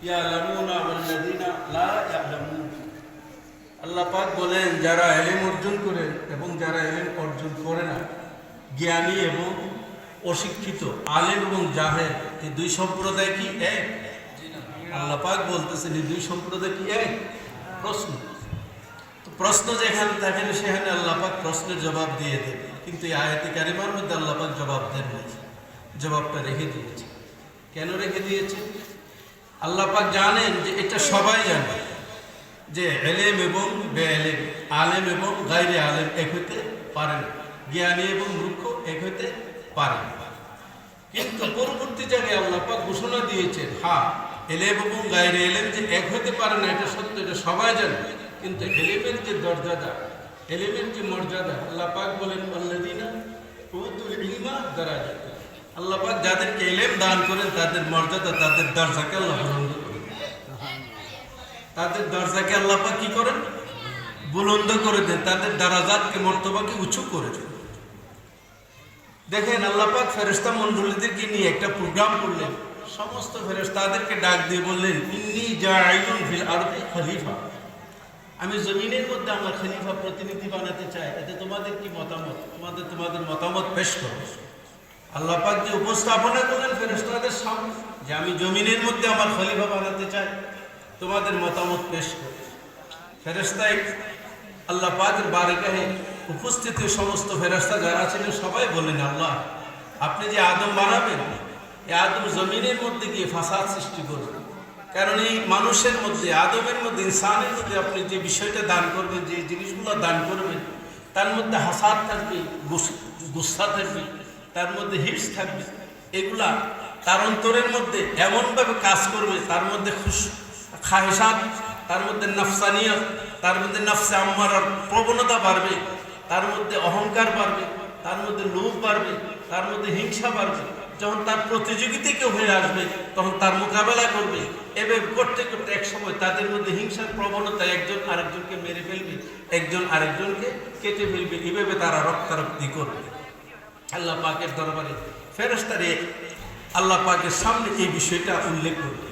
ইয়ালামুনা ওয়াল্লাযিনা লা ইয়ালামুন। আল্লাহ পাক বলেন, যারা ইলম অর্জন করে এবং যারা ইলম অর্জন করে না, জ্ঞানী এবং অশিক্ষিত, আলেম এবং জাহেল, এই দুই সম্প্রদায় কি এক? আল্লাহ পাক বলতেছেন এই দুই সম্প্রদায় কি এক? প্রশ্ন, তো প্রশ্ন যেখানে থাকেন সেখানে আল্লাহ পাক প্রশ্নের জবাব দিয়ে দেবে, কিন্তু এই আয়াতে কারিমার মধ্যে আল্লাহ পাক জবাব দেন নাই, জবাবটা রেখে দিয়েছে। কেন রেখে দিয়েছে? আল্লাহ পাক জানেন যে এটা সবাই জানে যে এলেম এবং বেএলেম, আলেম এবং গায়রে আলেম এক হইতে পারে না, জ্ঞানী এবং মূর্খ এক হইতে পারে না। কিন্তু পরবর্তী জায়গায় আল্লাহ পাক ঘোষণা দিয়েছেন, হ্যাঁ এলেম এবং গায়রে এলেম যে এক হইতে পারে না এটা সত্য, এটা সবাই জানে। কিন্তু এলেমের যে মর্যাদা, এলেমের যে মর্যাদা, আল্লাহ পাক বলেন আল্লাযীনা উতুল ইলমা দারাজাত। আল্লাহ পাক যাদেরকে ইলম দান করেন তাদের মর্যাদা, তাদের দরজাকে আল্লাহ বুলন্দ করেন, তাদের দরজাকে আল্লাহ পাক কি করেন? বুলন্দ করে দেন, তাদের দারাজাতকে, মর্তবাকে উঁচু করে দেন। দেখেন আল্লাহ পাক ফেরেশতা মণ্ডলীদেরকে নিয়ে একটা প্রোগ্রাম করলেন, সমস্ত ফেরেশতাদেরকে ডাক দিয়ে বললেন, ইন্নী জাঈলুন ফিল আরদি খলিফা, আমি জমিনের মধ্যে আমার খলিফা প্রতিনিধি বানাতে চাই, এতে তোমাদের কি মতামত? তোমাদের মতামত পেশ করো। আল্লাহ পাক যে উপস্থাপনা করলেন ফেরেশতাদের সামনে যে আমি জমিনের মধ্যে আমার খলিফা বানাতে চাই, তোমাদের মতামত পেশ করো। ফেরেশতাই আল্লাহ পাকের বারগাহে উপস্থিত সমস্ত ফেরেশতা যারা ছিলেন সবাই বললেন, আল্লাহ আপনি যে আদম বানাবেন, এই আদম জমিনের মধ্যে গিয়ে ফাসাদ সৃষ্টি করবেন, কারণ এই মানুষের মধ্যে, আদমের মধ্যে, ইনসানের মধ্যে আপনি যে বিষয়টা দান করবেন, যে জিনিসগুলো দান করবেন, তার মধ্যে হাসাদ থাকবে, গুসা থাকবে, তার মধ্যে হিংস থাকবে, এগুলা তার অন্তরের মধ্যে এমনভাবে কাজ করবে, তার মধ্যে খাহেসাত, তার মধ্যে নফসানিয়ত, তার মধ্যে নফসে আম্মারার প্রবণতা বাড়বে, তার মধ্যে অহংকার বাড়বে, তার মধ্যে লোভ বাড়বে, তার মধ্যে হিংসা বাড়বে। যখন তার প্রতিযোগিতা কেউ হয়ে আসবে তখন তার মোকাবেলা করবে, এভাবে করতে করতে এক সময় তাদের মধ্যে হিংসার প্রবণতা, একজন আরেকজনকে মেরে ফেলবে, একজন আরেকজনকে কেটে ফেলবে, এভাবে তারা রক্তারক্তি করবে। আল্লাহ পাকের দরবারে ফেরেশতারা আল্লাহ পাকের সামনে এই বিষয়টা উল্লেখ করবে।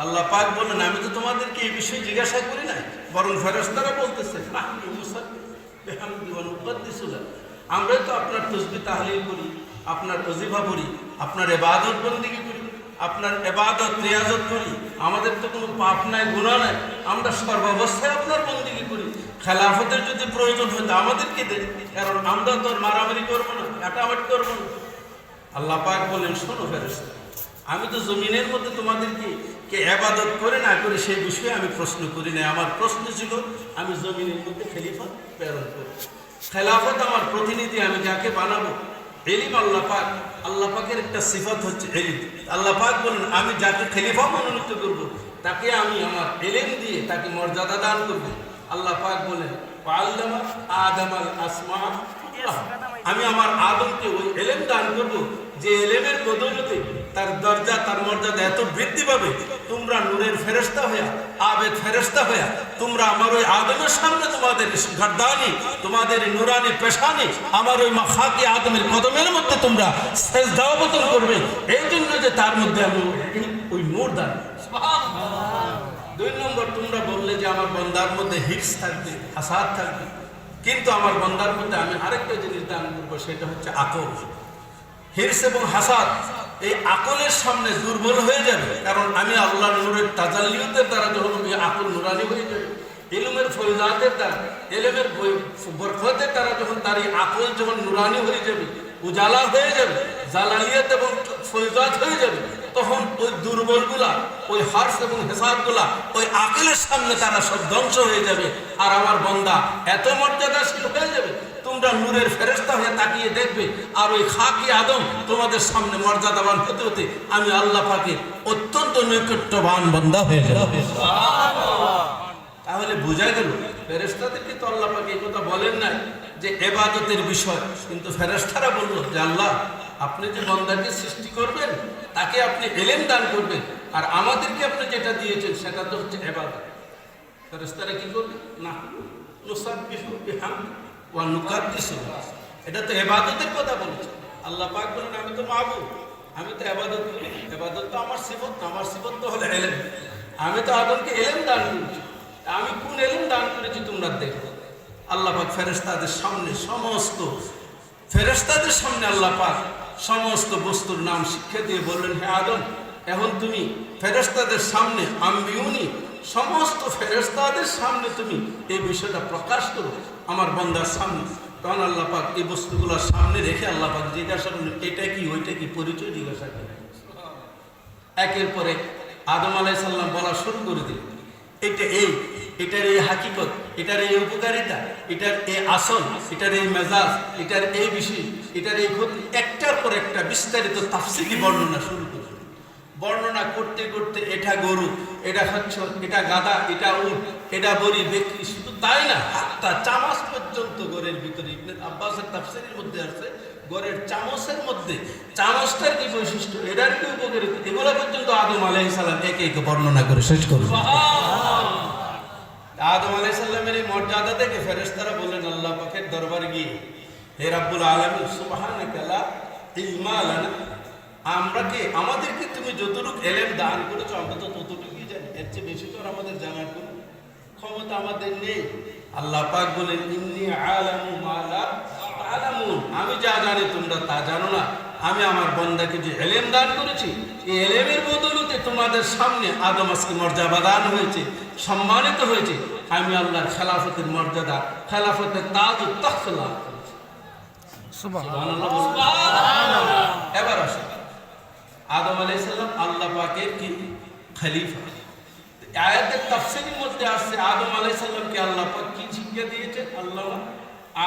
আল্লাহ পাক বলেন, আমি তো তোমাদেরকে এই বিষয়ে জিজ্ঞাসা করি নাই, বরং ফেরেশতারা বলতেছে আমরা তো আপনার তাসবিহ তাহলিল করি, আপনার ওজিফা করি, আপনার ইবাদত বন্দেগী করি, আপনার ইবাদত রিয়াজত করি, আমাদের তো কোনো পাপ নাই, গুনাহ নাই, আমরা সর্বাবস্থায় আপনার বন্দেগী করি। খেলাফতের যদি প্রয়োজন হয় তা আমাদেরকে দেন, কারণ আমরা তো মারামারি করবো না, কাটামাটি করবো না। আল্লাহ পাক বলেন, শোনো ফেরেশতা, আমি তো জমিনের মধ্যে তোমাদেরকে কে ইবাদত করে না করে সেই বিষয়ে আমি প্রশ্ন করি না। আমার প্রশ্ন ছিল আমি জমিনের মধ্যে খলিফা প্রেরণ করব, খেলাফত আমার প্রতিনিধি আমি যাকে বানাবো। ইলম আল্লাহ পাকের একটা সিফাত হচ্ছে ইলম। আল্লাহ পাক বলেন, আমি যাকে খলিফা মনোনীত করব তাকে আমি আমার ইলম দিয়ে তাকে মর্যাদা দান করব। আল্লাহ পাক বলেন, আল্লামা আদমাল আসমা, আমি আমার আদমকে ওই ইলম দান করব যে ইলমের বদৌলতে তার দরজা, তার মর্যাদা এত বৃদ্ধি পাবে, তোমরা নূরের ফেরেশতা হইয়া, আবেদ ফেরেশতা হইয়া, তোমরা আমার ওই আদমের সামনে তোমাদের গর্দানি, তোমাদের নুরানি পেশানি আমার ওই খাকি আদমের কদমের মধ্যে তোমরা সেজদা অবতরণ করবে, এই জন্য যে তার মধ্যে আমি ওই নূর দান। দুই নম্বর, তোমরা বললে যে আমার বন্দার মধ্যে হিংস থাকবে, হাসাদ থাকবে, কিন্তু আমার বন্দার মধ্যে আমি আরেকটা জিনিস দান করবো, সেটা হচ্ছে আকল। হিংস এবং হাসাদ এই আকলের সামনে দুর্বল হয়ে যাবে, কারণ আমি আল্লাহর নূরের তাজাল্লিয়তের দ্বারা যখন ওই আকল নুরানি হয়ে যাবে, ইলমের ফয়জাতের দ্বারা, ইলমের বরকতের দ্বারা যখন তার এই আকল যখন নুরানি হয়ে যাবে, উজালা হয়ে যাবে, জালালিয়ত এবং ফয়জাত হয়ে যাবে, তখন ওই দুর্বলগুলা, ওই হার্স এবং হেসাদগুলা ওই আকলের সামনে তারা সব ধ্বংস হয়ে যাবে, আর আমার বন্দা এত মর্যাদাশীল হয়ে যাবে, তোমরা নূরের ফেরেশতা হয়ে তাকিয়ে দেখবে, আর ওই খাকি আদম তোমাদের সামনে মর্যাদাবান হতে হতে আমি আল্লাহ পাকের অত্যন্ত নৈকট্যবান বান্দা হয়ে যাব। তাহলে বোঝা গেল ফেরেশতাদেরকে তো আল্লাহ পাক এই কথা বলেন নাই যে ইবাদতের বিষয়, কিন্তু ফেরেশতারা বলল যে আল্লাহ আপনি যে বান্দাকে সৃষ্টি করবেন তাকে আপনি ইলম দান করবেন, আর আমাদেরকে আপনি যেটা দিয়েছেন সেটা তো হচ্ছে ইবাদত। ফেরেশতারা কি করবে? না, নুসাব্বিহু বিহামদি ওয়া নুকাদ্দিসু, এটা তো ইবাদতের কথা বলেছে। আল্লাহ পাক বলেন, আমি তো মাবুদ, আমি তো ইবাদত করি, ইবাদত তো আমার সিফত, আমার সিফত তো হলো ইলম। আমি তো আদমকে এলেম দান করেছি, আমি কোন এলেম দান করেছি তোমরা দেখো। আল্লাহ পাক ফেরেশতাদের সামনে সমস্ত ফেরেশতাদের সামনে আল্লাহ পাক সমস্ত বস্তুর নাম শিক্ষা দিয়ে বললেন, হে আদম, এখন তুমি ফেরেশতাদের সামনে আম্বিউনি সমস্ত ফেরেশতাদের সামনে তুমি এই বিষয়টা প্রকাশ করো আমার বান্দার সামনে। তখন আল্লাহ পাক এই বস্তুগুলোর সামনে রেখে আল্লাহ পাক জিজ্ঞাসা করলেন, এটা কি ওইটা কি, পরিচয় জিজ্ঞাসা করলেন। একের পরে আদম আলাইহিস সালাম বলা শুরু করে দিলেন, এটা এই, এটার এই হাকিকত, এটার এই উপকারিতা, এটার এই আসল, এটার এই মেজাজ, এটার এই বিষয়, এটার এই ক্ষতি, একটার পর একটা বিস্তারিত তাফসীরি বর্ণনা শুরু করে। বর্ণনা করতে করতে এটা গরু, এটা খচ্চর, এটা গাধা, এটা উট, এটা বড়ি বিক্রি, শুধু তাই না, হাত্তা চামচ পর্যন্ত গরের ভিতরে ইবনে আব্বাসের তাফসীরের মধ্যে আছে, গরের চামচের মধ্যে চামচটার কি বৈশিষ্ট্য, এটার কি উপকারিতা, এগুলো পর্যন্ত আদম আলাইহিস সালাম একে একে বর্ণনা করে শেষ করবে। আদম আলাইহিস সালামের এই মর্যাদা দেখে ফেরেশতারা বললেন আল্লাহ পাকের দরবারে গিয়ে, হে রাব্বুল আলামিন, সুবহানাকা লা ইলমা লানা, আমাদেরকে তুমি যতটুকু এলেম দান করেছো আমরা তো ততটুকুই জানি, এর চেয়ে বেশি তো আমাদের জানার কোনো ক্ষমতা আমাদের নেই। আল্লাহ পাক বলেন, ইন্নী আলামু মা লা তা'লামুন, আমি যা জানি তোমরা তা জানো না। আমি আমার বান্দাকে যে এলেম দান করেছি, এই এলেমের বদৌলতে তোমাদের সামনে আদম আজকে মর্যাদা দান হয়েছে, সম্মানিত হয়েছে। আমি আল্লাহর খেলাফতের মর্যাদা, খেলাফতের তাজ ও তখত লাভ করেছি। সুবহানাল্লাহ, সুবহানাল্লাহ। এবার আসুন, আদম আলাইহিস সালাম আল্লাহ পাকের কি খলিফা। আয়াতের তাফসীরের মধ্যে আসছে আদম আলাইহিস সালামকে আল্লাহ পাক কি শিক্ষা দিয়েছেন, আল্লাহ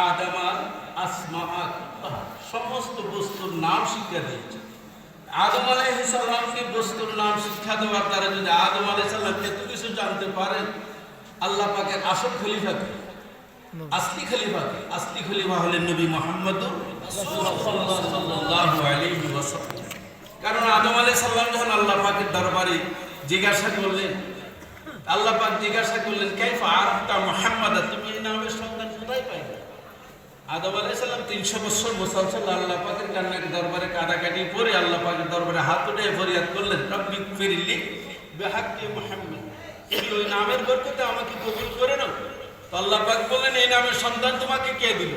আদমাল আসমাআত, সমস্ত বস্তুর নাম শিক্ষা দিয়েছেন। আদম আলাইহিস সালামকে বস্তুর নাম শিক্ষা দেওয়ার দ্বারা যদি আদম আলাইহিস সালাম এত কিছু জানতে পারেন, আল্লাহ পাকের আসল খলিফাকে, আসলি খলিফাকে, আসলি খলিফা হলেন নবী মুহাম্মদ সাল্লাল্লাহু আলাইহি ওয়াসাল্লাম। কারণ আদম আলাইহিস সালাম যখন আল্লাহ পাকের দরবারে জিজ্ঞাসা করলেন, আল্লাহ পাক জিজ্ঞাসা করলেন, কাইফা আরাফতা মুহাম্মাদা, তুমি এই নামের সন্ধান কোথায় পাইলে? আদম আলাইহিস সালাম 300 বছর মুসলসল আল্লাহ পাকের দরবারে কাঁদাকাটি পরে আল্লাহ পাকের দরবারে হাত উঠে ফরিয়াদ করলেন, রব্বি গফিরলি বিহাক্কি মুহাম্মদ, এই ওই নামের বরকতে আমাকে কবুল করে নাও। তো আল্লাহ পাক বললেন, এই নামের সন্ধান তোমাকে কে দিল?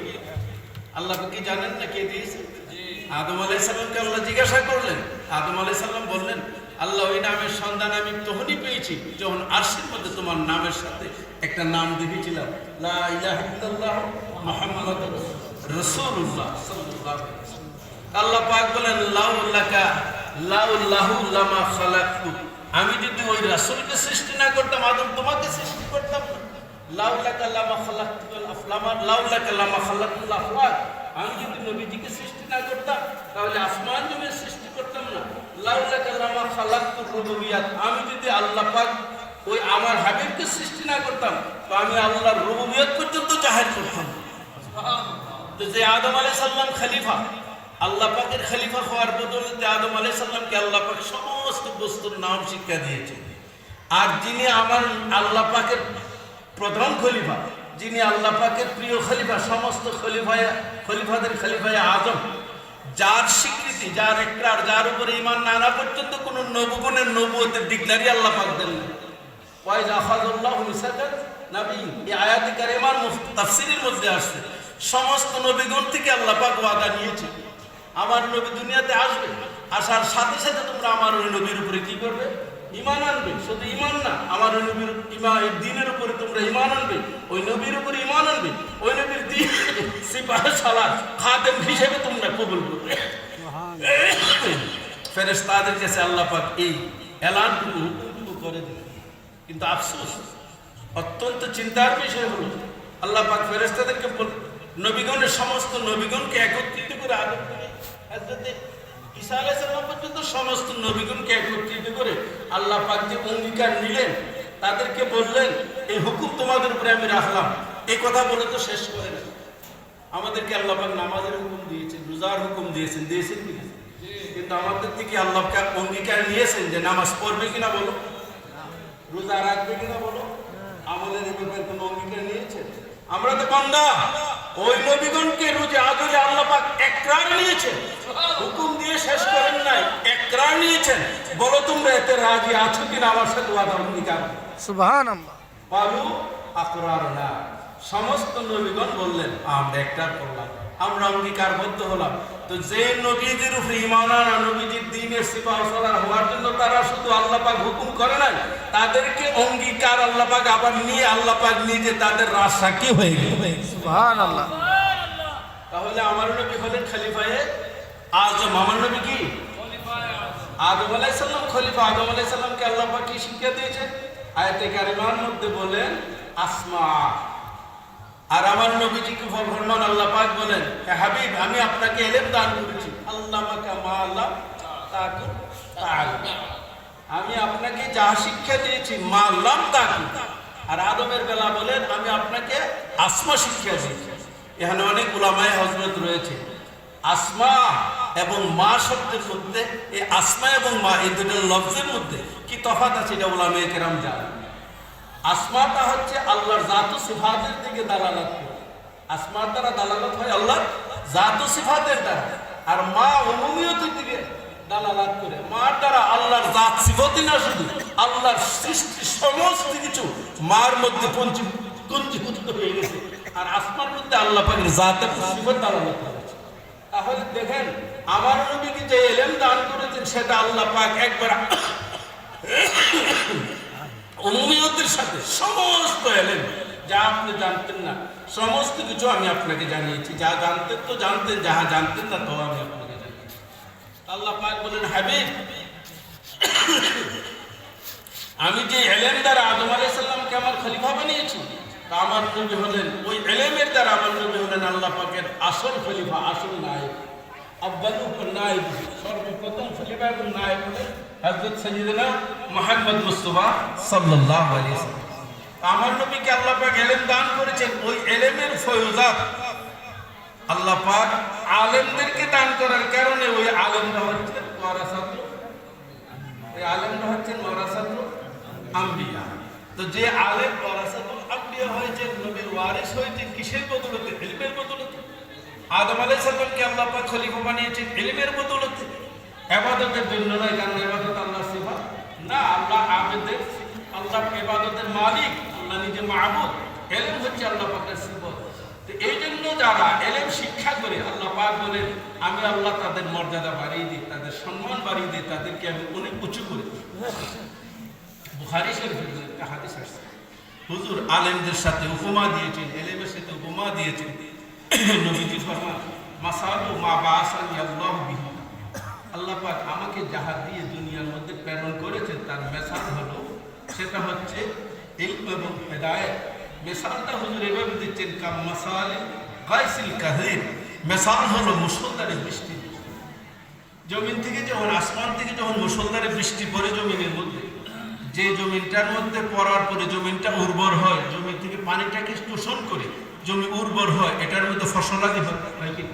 আল্লাহ পাক কি জানেন না কে দিয়েছে? আদম আলাইহিস সালামকে আল্লাহ জিজ্ঞাসা করলেন, আদম আলাইহিস সালাম বললেন, আল্লাহ ওই নামের সন্ধান আমি তখনই পেয়েছি যখন আরশের মধ্যে তোমার নামের সাথে একটা নাম দেখেছিলাম, লা ইলাহা ইল্লাল্লাহ মুহাম্মাদুর রাসূলুল্লাহ সাল্লাল্লাহু আলাইহি ওয়াসাল্লাম। আল্লাহ পাক বলেন, লাউল্লাহু লামা খালাকতু, আমি যদি ওই রাসূলকে সৃষ্টি না করতাম আদম তোমাকে সৃষ্টি করতাম না। লাউলাকা লামা খালাকতুল আফলামা, লাউলাকা লামা খালাকতুল আফলাক, আমি যদি নবীজিকে সৃষ্টি না করতাম তাহলে আসমান জমির সৃষ্টি করতাম না। লাউলাকা লামা খালাকতুর রুবুবিয়াত, আমি যদি আল্লাহ পাক ওই আমার হাবিবকে সৃষ্টি না করতাম তো আমি আল্লাহর রুবুবিয়ত পর্যন্ত জাহির করতাম। তো যে আদম আলাইহিস সালাম খলিফা, আল্লাহ পাকের খলিফা হওয়ার বদৌলতে আদম আলাইহিস সালামকে আল্লাহ পাক সমস্ত বস্তুর নাম শিক্ষা দিয়েছে। আর যিনি আমার আল্লাহ পাকের প্রধান খলিফা, যিনি আল্লাহ পাকের প্রিয় খলিফা, সমস্ত খলিফাদের খলিফায়ে আজম, যার স্বীকৃতি, যার ইকরার, যার উপরে ঈমান না আনা পর্যন্ত কোন নবুগণের নবুয়তের ডিক্লারি আল্লাহ পাক দেন না। ওয়াইজ আখাযাল্লাহু মিসাকাত নবী, এই আয়াতে কারিমার তাফসীরের মধ্যে আসছে সমস্ত নবীগণ থেকে আল্লাহ পাক ওয়াদা নিয়েছে, আমার নবী দুনিয়াতে আসবে, আসার সাথে সাথে তোমরা আমার ওই নবীর উপরে কি করবে? ঈমান আনবে। শুধু ঈমান না, আমার ওই নবীর দ্বীনের উপরে তোমরা ঈমান আনবে, ওই নবীর উপরে ঈমান আনবে, ওই নবীর দ্বীন সিপাহে সালাত খাদেম হিসেবে তোমরা কবুল করবে। ফেরেশতাদের কাছে আল্লাহ পাক এই এলানটুকু হুকুমটুকু করে দিলেন। কিন্তু আফসোস, অত্যন্ত চিন্তার বিষয় হলো আল্লাহ পাক ফেরেশতাদেরকে নবীগণের সমস্ত নবীগণকে একত্রিত করে আদম করে হযরত ঈসা আলাইহিস সালাম পর্যন্ত সমস্ত নবীগণকে একত্রিত করে আল্লাহ পাক যে অঙ্গীকার নিলেন, তাদেরকে বললেন, এই হুকুম তোমাদের উপরে আমি রাখলাম। এই কথা বলে তো শেষ করে না, আমাদেরকে আল্লাহ পাক নামাজের হুকুম দিয়েছেন, রোজার হুকুম দিয়েছেন কি? কিন্তু আমাদের থেকে আল্লাহ পাক অঙ্গীকার নিয়েছেন যে নামাজ পড়বে কিনা বলো, রোজা রাখবে কিনা বলো, আমলের ব্যাপারে কোনো অঙ্গীকার নিয়েছেন? আমরা তো বান্দা, ওই নবীগণকে রোজে আদরে আল্লাহ পাক একরার নিয়েছেন, হুকুম দিয়ে শেষ করেন নাই, একরার নিয়েছেন। বলো তোমরা এতে রাজি আছো কিনা আমার সাথে ওয়াদা অঙ্গীকার? সুবহানাল্লাহ। বালু আকরারনা, সমস্ত নবীগণ বললেন আমরা একরার করলাম, আমরা অঙ্গীকারবদ্ধ হলাম। তো যে নবীদের উপরে ঈমান আনা, নবীজির দ্বীনের সিপাহ সালার হওয়ার জন্য তারা শুধু আল্লাহ পাক হুকুম করে নাই, তাদেরকে অঙ্গীকার আল্লাহ পাক আবার নিয়ে আল্লাহ পাক নিজে তাদের রাসাকি হয়ে গেল। সুবহানাল্লাহ। তাহলে আমার নবী হলেন খলিফায়ে আজম। আমার নবী কি? আদম আলাইহিস সালাম খলিফা। আদম আলাইহিস সালামকে আল্লাহ পাক কি শিক্ষা দিয়েছে? আয়াতে কারিমার মধ্যে বলেন আসমা। আর আমার নবীজিকে ফরমান আল্লাহ পাক বলেন, হে হাবিব আমি আপনাকে ইলম দান করেছি, আল্লামাকা মা আল্লাহ তাকুন তাআলাম, আমি আপনাকে যা শিক্ষা দিয়েছি মা আল্লাম তাকুন। আর আদমের বেলা বলেন আমি আপনাকে আসমা শিক্ষা দিয়েছি। এখানে অনেক উলামায়ে হযরত রয়েছে। আসমা এবং মা শব্দের মধ্যে, এই আসমা এবং মা এই দুটো লফজের মধ্যে কি তফাৎ আছে এটা উলামায়ে কেরাম জানেন। আসমাটা হচ্ছে আল্লাহর জাত ও সিফাতের দিকে দালালাত করে, আসমার দ্বারা দালালাত হয় আল্লাহর জাত ও সিফাতের দ্বারা। আর মা উমুমিয়তের দিকে দালালাত করে, মার দ্বারা আল্লাহর জাত সিফাতই না, শুধু আল্লাহর সৃষ্টি সমস্ত কিছু মার মধ্যে পঞ্জীভূত হয়ে গেছে। আর আসমার মধ্যে আল্লাহ পাকের জাত এবং সিফাত দালালাত করেছে। তাহলে দেখেন আমার নবীকে যে ইলম দান করেছেন সেটা আল্লাহ পাক একবার উম্মিয়তের সাথে সমস্ত ইলম যা আপনি জানতেন না সমস্ত কিছু আমি আপনাকে জানিয়েছি। যা জানতেন তো জানতেন, যাহা জানতেন না তো আমি আপনাকে জানিয়েছি। আল্লাহ পাক বলেন হাবিব আমি যে ইলম দ্বারা আদম আলাইহিস সালামকে আমার খলিফা বানিয়েছি, তা আমার নবী হলেন ওই ইলমের দ্বারা আমার নবী হলেন আল্লাহ পাকের আসল খলিফা, আসল নায়েব, আব্বালু নায়েব, সর্বপ্রথম খলিফা এবং নায়েব হলেন হযরত সাইয়্যিদনা মুহাম্মদ মুস্তাফা সাল্লাল্লাহু আলাইহি ওয়াসাল্লাম। আমার নবীকে আল্লাহ পাক ইলম দান করেছেন, ওই ইলমের ফয়জাত আল্লাহ পাক আলেমদেরকে দান করার কারণে ওই আলেমরা হচ্ছে ওয়ারাসাতুল, ওই আলেমরা হচ্ছেন ওয়ারাসাতুল আম্বিয়া। তো যে আলেম ওয়ারাসাতুল আম্বিয়া হয়েছে, নবীর ওয়ারিস হয়েছে কিসের বদৌলতে? ইলমের বদৌলতে। আদম আলাইহিস সালামকে আল্লাহ পাক খলিফা বানিয়েছেন ইলমের বদৌলতে, ইবাদতের জন্য নয়। কারণ ইবাদত আল্লাহর সিফাত না, আল্লাহ আবেদের, আল্লাহ ইবাদতের মালিক, আল্লাহ নিজে মাবুদ। ইলম হচ্ছে আল্লাহ পাকের সিফাত। তো এই জন্য যারা ইলম শিক্ষা করে আল্লাহ পাক বলেন আমি আল্লাহ তাদের মর্যাদা বাড়িয়ে দিই, তাদের সম্মান বাড়িয়ে দিই, তাদেরকে আমি অনেক উঁচু করে দিই। বুখারী শরীফের একটা হাদিস আছে, হুজুর আলেমদের সাথে উপমা দিয়েছেন, ইলমের সাথে উপমা দিয়েছেন। নবীজি ফরমান মাসালু মা বাসানি আল্লাহু বিহি, আল্লাহ পাক আমাকে যাহা দিয়ে দুনিয়ার মধ্যে প্রেরণ করেছেন তার মেসাল হলো, সেটা হচ্ছে ইলম এবং হেদায়েত। মেসালটা হুজুর এভাবে দিচ্ছেন কাম মাসালি গায়সিল কাযীর, মেসাল হলো মুষলধারে বৃষ্টি। জমিন থেকে যখন, আসমান থেকে যখন মুষলধারে বৃষ্টি পড়ে জমিনের মধ্যে, যে জমিনটার মধ্যে পড়ার পরে জমিনটা উর্বর হয়, জমি থেকে পানিটাকে শোষণ করে জমি উর্বর হয়, এটার মধ্যে ফসলাদি হয় কি?